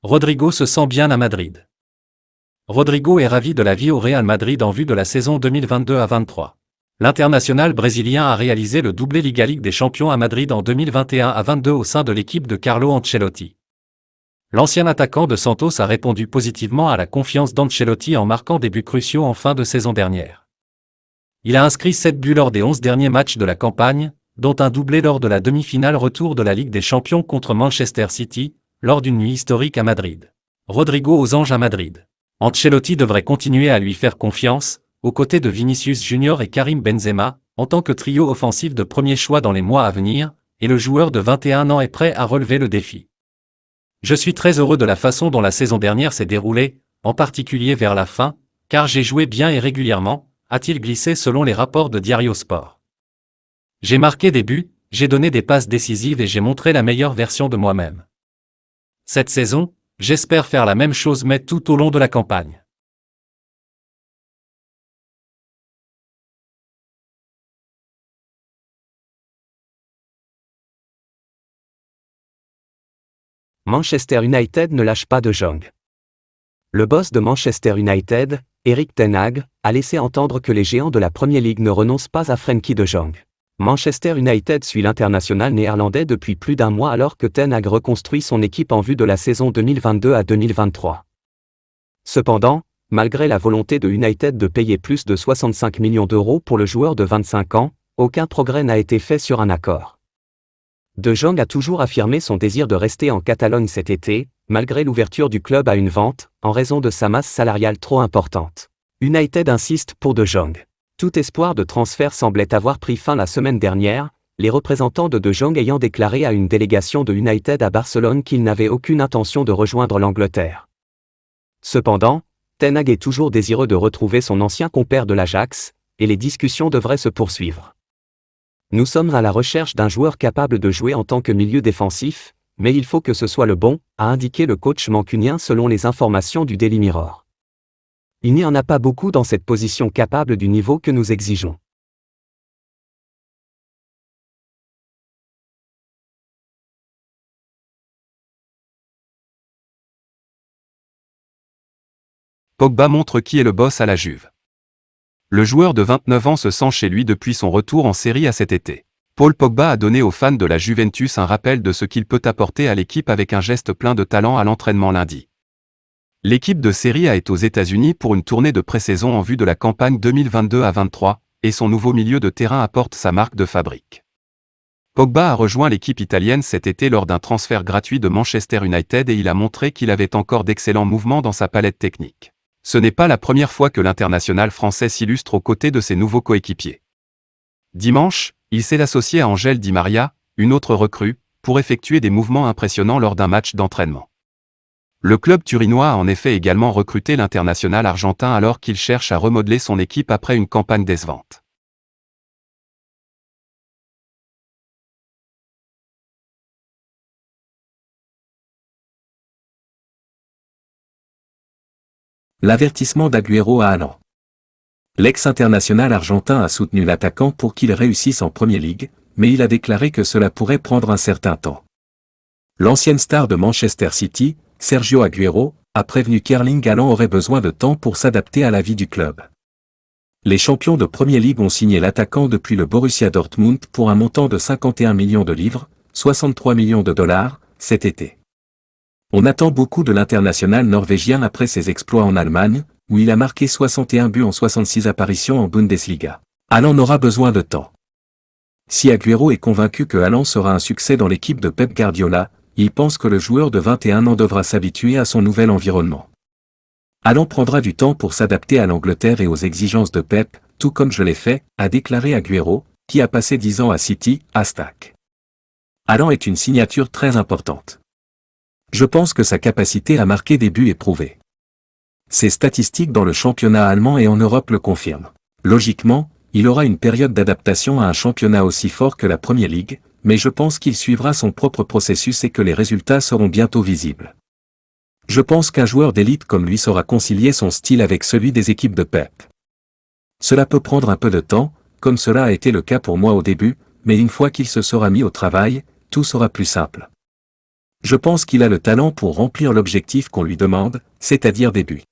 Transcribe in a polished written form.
Rodrigo se sent bien à Madrid. Rodrigo est ravi de la vie au Real Madrid en vue de la saison 2022 à 23. L'international brésilien a réalisé le doublé Ligue des Champions à Madrid en 2021 à 22 au sein de l'équipe de Carlo Ancelotti. L'ancien attaquant de Santos a répondu positivement à la confiance d'Ancelotti en marquant des buts cruciaux en fin de saison dernière. Il a inscrit 7 buts lors des 11 derniers matchs de la campagne, dont un doublé lors de la demi-finale retour de la Ligue des Champions contre Manchester City, lors d'une nuit historique à Madrid. Rodrigo aux anges à Madrid. Ancelotti devrait continuer à lui faire confiance, aux côtés de Vinicius Junior et Karim Benzema, en tant que trio offensif de premier choix dans les mois à venir, et le joueur de 21 ans est prêt à relever le défi. Je suis très heureux de la façon dont la saison dernière s'est déroulée, en particulier vers la fin, car j'ai joué bien et régulièrement, a-t-il glissé selon les rapports de Diario Sport. J'ai marqué des buts, j'ai donné des passes décisives et j'ai montré la meilleure version de moi-même. Cette saison, j'espère faire la même chose mais tout au long de la campagne. Manchester United ne lâche pas De Jong. Le boss de Manchester United, Erik ten Hag, a laissé entendre que les géants de la Premier League ne renoncent pas à Frenkie de Jong. Manchester United suit l'international néerlandais depuis plus d'un mois alors que ten Hag reconstruit son équipe en vue de la saison 2022 à 2023. Cependant, malgré la volonté de United de payer plus de 65 millions d'euros pour le joueur de 25 ans, aucun progrès n'a été fait sur un accord. De Jong a toujours affirmé son désir de rester en Catalogne cet été, malgré l'ouverture du club à une vente, en raison de sa masse salariale trop importante. United insiste pour De Jong. Tout espoir de transfert semblait avoir pris fin la semaine dernière, les représentants de Jong ayant déclaré à une délégation de United à Barcelone qu'ils n'avaient aucune intention de rejoindre l'Angleterre. Cependant, ten Hag est toujours désireux de retrouver son ancien compère de l'Ajax, et les discussions devraient se poursuivre. Nous sommes à la recherche d'un joueur capable de jouer en tant que milieu défensif, mais il faut que ce soit le bon, a indiqué le coach mancunien selon les informations du Daily Mirror. Il n'y en a pas beaucoup dans cette position capable du niveau que nous exigeons. Pogba montre qui est le boss à la Juve. Le joueur de 29 ans se sent chez lui depuis son retour en Serie A cet été. Paul Pogba a donné aux fans de la Juventus un rappel de ce qu'il peut apporter à l'équipe avec un geste plein de talent à l'entraînement lundi. L'équipe de Serie A est aux États-Unis pour une tournée de pré-saison en vue de la campagne 2022 à 23, et son nouveau milieu de terrain apporte sa marque de fabrique. Pogba a rejoint l'équipe italienne cet été lors d'un transfert gratuit de Manchester United et il a montré qu'il avait encore d'excellents mouvements dans sa palette technique. Ce n'est pas la première fois que l'international français s'illustre aux côtés de ses nouveaux coéquipiers. Dimanche, il s'est associé à Ángel Di María, une autre recrue, pour effectuer des mouvements impressionnants lors d'un match d'entraînement. Le club turinois a en effet également recruté l'international argentin alors qu'il cherche à remodeler son équipe après une campagne décevante. L'avertissement d'Agüero à Haaland. L'ex-international argentin a soutenu l'attaquant pour qu'il réussisse en Premier League, mais il a déclaré que cela pourrait prendre un certain temps. L'ancienne star de Manchester City, Sergio Agüero, a prévenu qu'Erling Haaland aurait besoin de temps pour s'adapter à la vie du club. Les champions de Premier League ont signé l'attaquant depuis le Borussia Dortmund pour un montant de 51 millions de livres, 63 millions de dollars, cet été. On attend beaucoup de l'international norvégien après ses exploits en Allemagne, où il a marqué 61 buts en 66 apparitions en Bundesliga. Haaland aura besoin de temps. Si Agüero est convaincu que Haaland sera un succès dans l'équipe de Pep Guardiola, il pense que le joueur de 21 ans devra s'habituer à son nouvel environnement. Haaland prendra du temps pour s'adapter à l'Angleterre et aux exigences de Pep, tout comme je l'ai fait, a déclaré Agüero, qui a passé 10 ans à City, #. Haaland est une signature très importante. Je pense que sa capacité à marquer des buts est prouvée. Ses statistiques dans le championnat allemand et en Europe le confirment. Logiquement, il aura une période d'adaptation à un championnat aussi fort que la Premier League, mais je pense qu'il suivra son propre processus et que les résultats seront bientôt visibles. Je pense qu'un joueur d'élite comme lui saura concilier son style avec celui des équipes de Pep. Cela peut prendre un peu de temps, comme cela a été le cas pour moi au début, mais une fois qu'il se sera mis au travail, tout sera plus simple. Je pense qu'il a le talent pour remplir l'objectif qu'on lui demande, c'est-à-dire des buts.